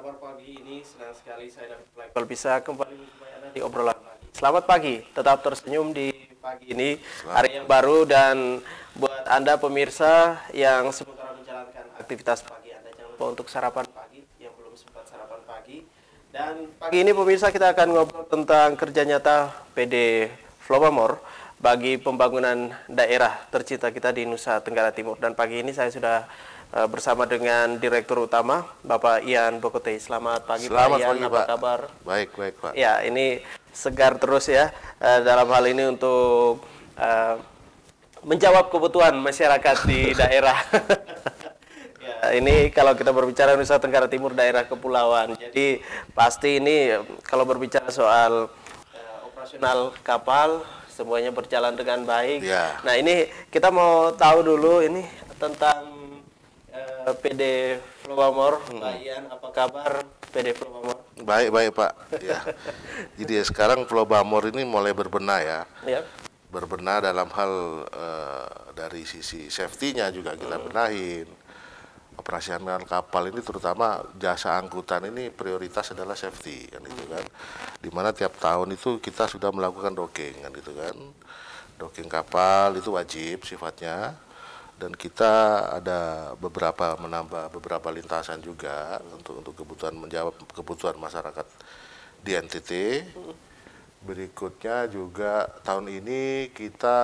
kabar pagi ini? Senang sekali saya dapat kalau bisa kembali menjumpai Anda di obrolan pagi. Selamat pagi, tetap tersenyum di pagi ini, hari yang baru, dan buat Anda pemirsa yang sementara menjalankan aktivitas pagi Anda, jangan lupa untuk sarapan pagi yang belum sempat sarapan pagi. Dan pagi ini pemirsa kita akan ngobrol tentang kerja nyata PD Flowamore bagi pembangunan daerah tercinta kita di Nusa Tenggara Timur. Dan pagi ini saya sudah bersama dengan Direktur Utama Bapak Ian Bokote. Selamat pagi. Selamat Pak Ian, pagi, apa Pak. kabar? Baik Pak. Ya, ini segar terus ya dalam hal ini untuk menjawab kebutuhan masyarakat di daerah. Ya, ini kalau kita berbicara Nusa Tenggara Timur, daerah kepulauan. Jadi pasti ini kalau berbicara soal operasional kapal, semuanya berjalan dengan baik. Ya. Nah, ini kita mau tahu dulu ini tentang PD Flowamore. Pak Ian, apa kabar PD Flowamore? Baik Pak. Ya. Jadi sekarang Flowamore ini mulai berbenah ya. Ya. Berbenah dalam hal dari sisi safety-nya juga kita benahin. Operasional kapal ini terutama jasa angkutan ini prioritas adalah safety kan itu kan. Dimana tiap tahun itu kita sudah melakukan docking kan itu kan. Docking kapal itu wajib sifatnya. Dan kita ada menambah beberapa lintasan juga untuk kebutuhan menjawab kebutuhan masyarakat di NTT. Berikutnya juga tahun ini kita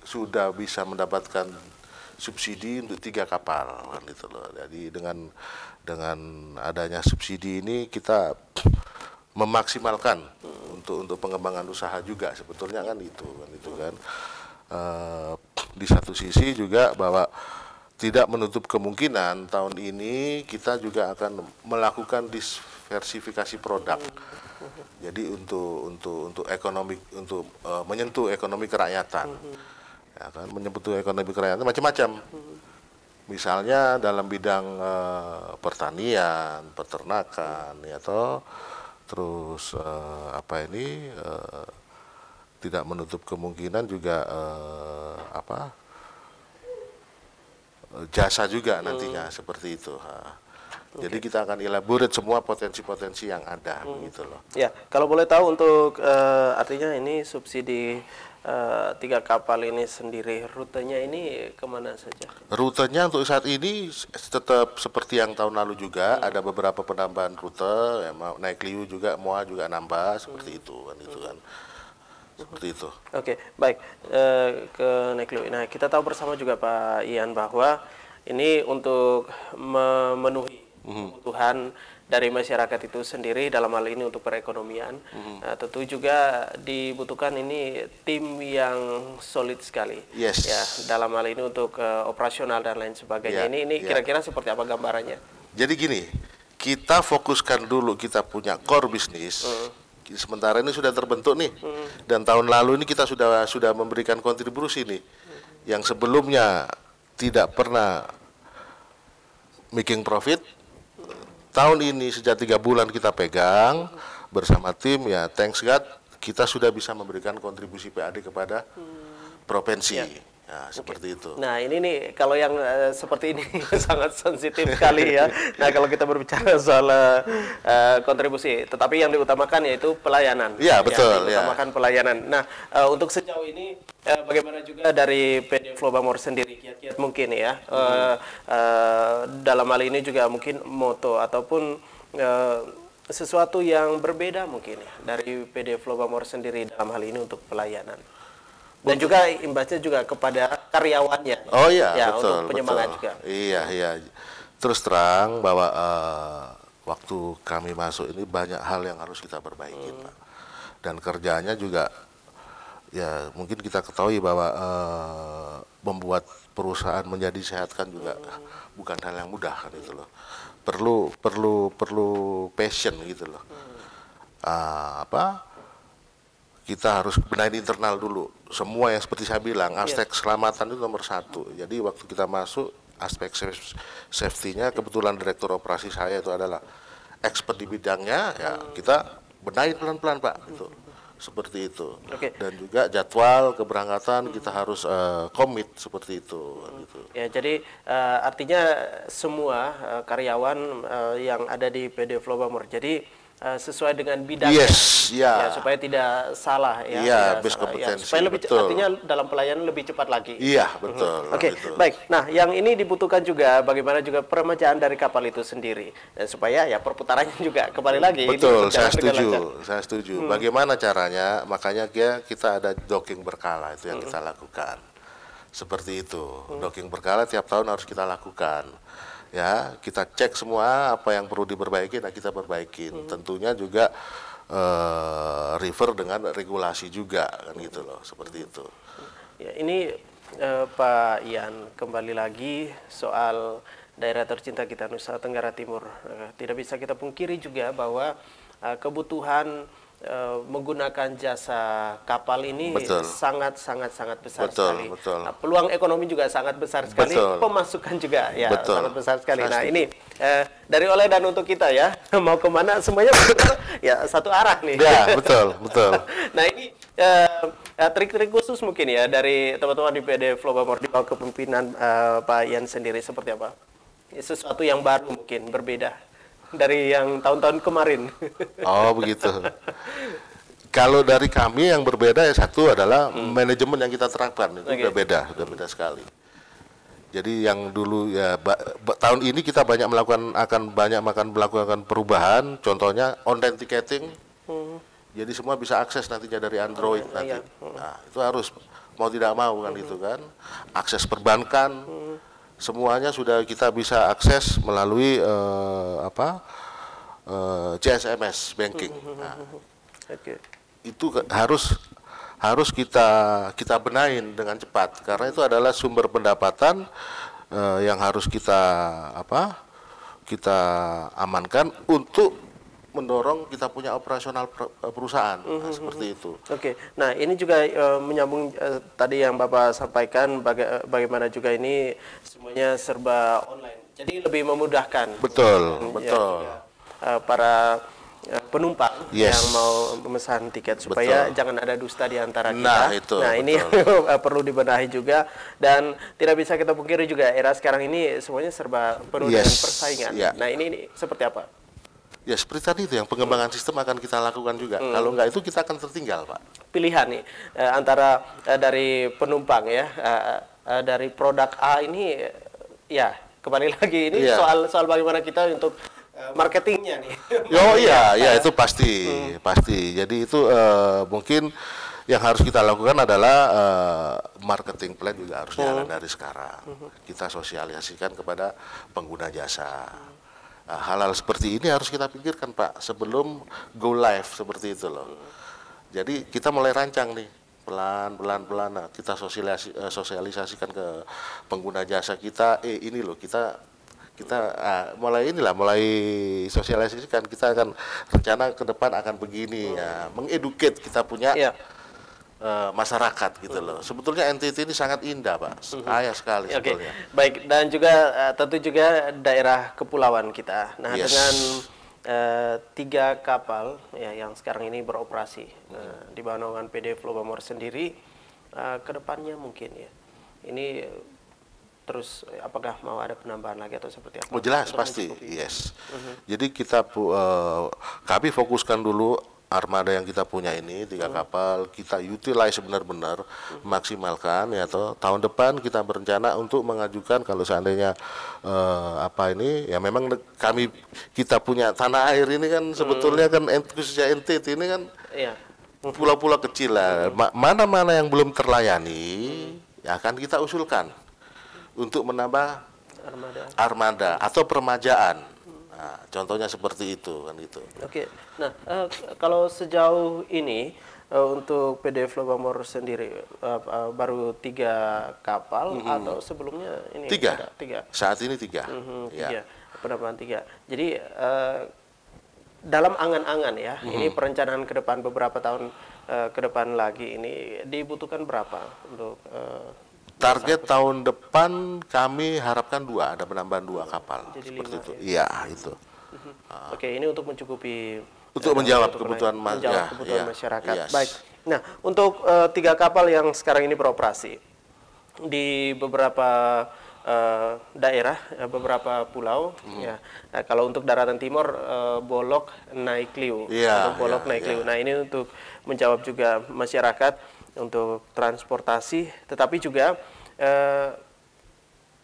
sudah bisa mendapatkan subsidi untuk 3 kapal kan itu loh. Jadi dengan adanya subsidi ini kita memaksimalkan untuk pengembangan usaha juga sebetulnya kan itu kan. Di satu sisi juga bahwa tidak menutup kemungkinan tahun ini kita juga akan melakukan diversifikasi produk. Jadi untuk ekonomi menyentuh ekonomi kerakyatan. Ya kan, menyentuh ekonomi kerakyatan macam-macam. Misalnya dalam bidang pertanian, peternakan ya toh. Terus tidak menutup kemungkinan juga jasa juga nantinya seperti itu. Jadi kita akan elaborate semua potensi-potensi yang ada gitu loh. Ya, kalau boleh tahu untuk artinya ini subsidi 3 kapal ini sendiri, rutenya ini kemana saja? Rutenya untuk saat ini tetap seperti yang tahun lalu juga, ada beberapa penambahan rute, ya, naik Liu juga, Moa juga nambah seperti itu kan itu kan. Seperti itu. Oke, baik. Ke Neklu. Nah, kita tahu bersama juga Pak Ian bahwa ini untuk memenuhi kebutuhan dari masyarakat itu sendiri dalam hal ini untuk perekonomian. Tentu juga dibutuhkan ini tim yang solid sekali. Yes. Ya, dalam hal ini untuk operasional dan lain sebagainya. Ini kira-kira seperti apa gambarannya? Jadi gini, kita fokuskan dulu kita punya core bisnis. Sementara ini sudah terbentuk nih, dan tahun lalu ini kita sudah memberikan kontribusi nih, yang sebelumnya tidak pernah making profit. Tahun ini sejak 3 bulan kita pegang bersama tim ya, thanks God kita sudah bisa memberikan kontribusi PAD kepada provinsi. Ya, seperti itu. Nah, ini nih kalau yang seperti ini sangat sensitif sekali ya. Nah, kalau kita berbicara soal kontribusi, tetapi yang diutamakan yaitu pelayanan. Iya, betul. Yang diutamakan pelayanan. Nah, untuk sejauh ini bagaimana juga dari PD Flowamore sendiri, kiat-kiat mungkin ya, dalam hal ini juga mungkin moto ataupun sesuatu yang berbeda mungkin ya dari PD Flowamore sendiri dalam hal ini untuk pelayanan. Dan juga imbasnya juga kepada karyawannya. Oh iya, ya, betul. untuk penyemangat juga. Iya. Terus terang bahwa waktu kami masuk ini banyak hal yang harus kita perbaiki, Pak. Dan kerjanya juga, ya mungkin kita ketahui bahwa membuat perusahaan menjadi sehat kan juga bukan hal yang mudah kan itu loh. Perlu passion gitu loh. Kita harus benahin internal dulu. Semua yang seperti saya bilang, aspek keselamatan itu nomor 1. Jadi waktu kita masuk, aspek safety-nya, kebetulan direktur operasi saya itu adalah expert di bidangnya, ya kita benahin pelan-pelan Pak. Gitu. seperti itu. Oke. Dan juga jadwal keberangkatan kita harus komit seperti itu. Gitu. Ya, jadi artinya semua karyawan yang ada di PD Flow Bamor, jadi sesuai dengan bidangnya, ya, supaya tidak salah ya, iya, tidak base salah, ya, kompetensi, supaya lebih betul. artinya dalam pelayanan lebih cepat lagi. Iya, betul. Oke, baik. Nah, yang ini dibutuhkan juga bagaimana juga peremajaan dari kapal itu sendiri, dan supaya ya perputarannya juga kembali lagi. Betul, saya setuju. Bagaimana caranya? Makanya kita ada docking berkala itu yang kita lakukan. Seperti itu, docking berkala tiap tahun harus kita lakukan. Ya, kita cek semua apa yang perlu diperbaiki, nah kita perbaikin. Tentunya juga refer dengan regulasi juga, kan gitu loh, seperti itu. Ya, ini Pak Ian, kembali lagi soal daerah tercinta kita Nusa Tenggara Timur. Tidak bisa kita pungkiri juga bahwa kebutuhan menggunakan jasa kapal ini sangat besar sekali. Nah, peluang ekonomi juga sangat besar sekali, pemasukan juga ya sangat besar sekali. Nah, ini dari oleh dan untuk kita ya, mau kemana semuanya ya satu arah nih. Ya, betul. Nah, ini trik-trik khusus mungkin ya dari teman-teman di PD Flow Bamor di bawah kepemimpinan Pak Ian sendiri seperti apa? Sesuatu yang baru mungkin berbeda dari yang tahun-tahun kemarin. Oh, begitu. Kalau dari kami yang berbeda ya satu adalah manajemen yang kita terapkan itu udah beda sekali. Jadi yang dulu ya tahun ini kita akan melakukan perubahan, contohnya online ticketing. Jadi semua bisa akses nantinya dari Android nanti. Nah, itu harus mau tidak mau kan itu kan. Akses perbankan semuanya sudah kita bisa akses melalui CSMS banking. Nah, itu harus kita benahin dengan cepat karena itu adalah sumber pendapatan yang harus kita amankan untuk mendorong kita punya operasional perusahaan, seperti itu. Oke, nah ini juga menyambung tadi yang Bapak sampaikan, bagaimana juga ini semuanya serba online, jadi lebih memudahkan. Betul. Para penumpang yang mau memesan tiket supaya jangan ada dusta di antara kita. Nah, ini perlu dibenahi juga dan tidak bisa kita pungkiri juga era sekarang ini semuanya serba penuh dengan persaingan. Nah, ini seperti apa? Ya seperti tadi itu yang pengembangan sistem akan kita lakukan juga. Kalau enggak itu kita akan tertinggal, Pak. Pilihan nih antara dari penumpang ya, dari produk A ini ya kembali lagi ini soal bagaimana kita untuk marketingnya nih. Iya itu pasti. Jadi itu mungkin yang harus kita lakukan adalah marketing plan juga harus jalan dari sekarang. Kita sosialisasikan kepada pengguna jasa. Hal-hal seperti ini harus kita pikirkan, Pak, sebelum go live seperti itu loh. Jadi kita mulai rancang nih, pelan kita sosialisasikan ke pengguna jasa kita. Ini loh kita mulai sosialisasikan, kita akan rencana ke depan akan begini ya, mengeduket kita punya masyarakat gitu loh. Sebetulnya NTT ini sangat indah, Pak. Kaya sekali sebetulnya. Baik, dan juga tentu juga daerah kepulauan kita. Nah, dengan 3 kapal ya yang sekarang ini beroperasi di bawah naungan PD Flow Bamor sendiri, kedepannya mungkin ya. Ini terus apakah mau ada penambahan lagi atau seperti apa? Oh jelas pasti, Jadi kami fokuskan dulu armada yang kita punya ini 3 kapal, kita utilize benar-benar, maksimalkan ya tahun depan kita berencana untuk mengajukan kalau seandainya ya memang kita punya tanah air ini kan sebetulnya kan khususnya NTT ini kan pulau-pulau kecil lah, mana-mana yang belum terlayani ya akan kita usulkan untuk menambah armada atau permajaan. Nah, contohnya seperti itu kan itu. Oke. Nah, kalau sejauh ini untuk PD Flow Bamor sendiri baru 3 kapal atau sebelumnya ini 3. ada 3. Saat ini 3. 3. Penambahan 3. Jadi dalam angan-angan ya, ini perencanaan ke depan beberapa tahun ke depan lagi ini dibutuhkan berapa untuk target tahun depan kami harapkan 2, ada penambahan 2 kapal. Jadi seperti 5, itu. Iya, itu. Oke, ini untuk mencukupi Untuk menjawab untuk kebutuhan kebutuhan masyarakat. yes. Baik. Nah, untuk 3 kapal yang sekarang ini beroperasi di beberapa daerah, beberapa pulau, ya. Nah, kalau untuk daratan timur, Bolok naik Liu, Iya, untuk Bolok iya, naik iya. Liu. Nah, ini untuk menjawab juga masyarakat untuk transportasi, tetapi juga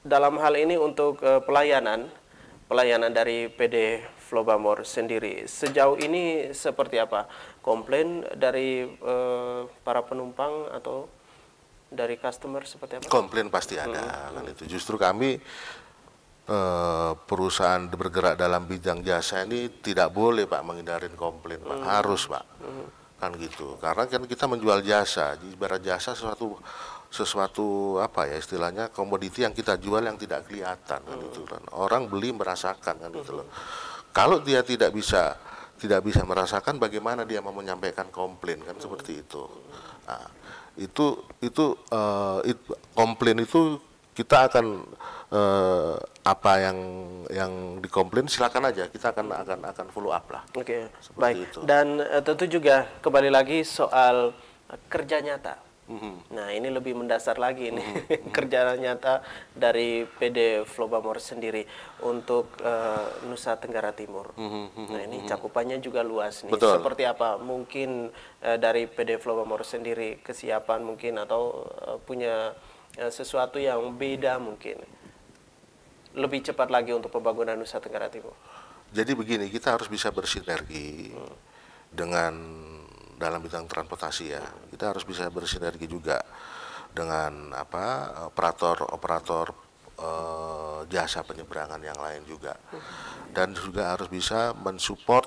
dalam hal ini untuk pelayanan dari PD Flobamor sendiri. Sejauh ini seperti apa? Komplain dari para penumpang atau dari customer seperti apa? Komplain pasti ada kan itu. Justru kami perusahaan bergerak dalam bidang jasa ini tidak boleh Pak menghindarin komplain Pak, harus Pak, kan gitu. Karena kan kita menjual jasa, ibarat jasa sesuatu apa ya istilahnya komoditi yang kita jual yang tidak kelihatan kan itu kan. Orang beli merasakan kan itu loh. Kalau dia tidak bisa merasakan, bagaimana dia mau menyampaikan komplain kan seperti itu. Nah, komplain itu kita akan apa yang dikomplain silakan aja, kita akan follow up lah. Oke, Seperti baik. itu. Dan tentu juga kembali lagi soal kerja nyata. Nah, ini lebih mendasar lagi nih kerja nyata dari PD Flobamor sendiri untuk Nusa Tenggara Timur. Nah, ini cakupannya juga luas nih. Betul. Seperti apa? Mungkin dari PD Flobamor sendiri kesiapan mungkin atau punya sesuatu yang beda mungkin. Lebih cepat lagi untuk pembangunan Nusa Tenggara Timur. Jadi begini, kita harus bisa bersinergi dengan dalam bidang transportasi ya. Kita harus bisa bersinergi juga dengan operator jasa penyeberangan yang lain juga. Dan juga harus bisa mensupport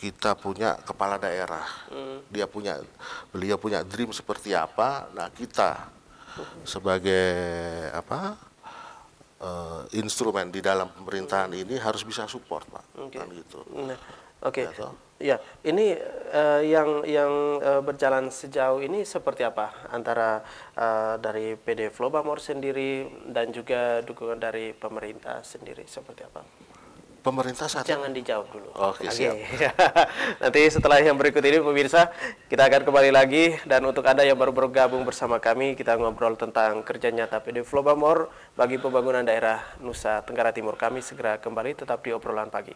kita punya kepala daerah. Beliau punya dream seperti apa. Nah, kita sebagai instrumen di dalam pemerintahan ini harus bisa support, Pak. Kan gitu. Nah, oke. Ya, toh? Ya, ini yang berjalan sejauh ini seperti apa antara dari PD Flobamor sendiri dan juga dukungan dari pemerintah sendiri seperti apa? Pemerintah saat Jangan dijawab dulu. Oke, siap. Nanti setelah yang berikut ini pemirsa, kita akan kembali lagi, dan untuk Anda yang baru bergabung bersama kami, kita ngobrol tentang kerja nyata PD Flobamor bagi pembangunan daerah Nusa Tenggara Timur. Kami segera kembali, tetap di obrolan pagi.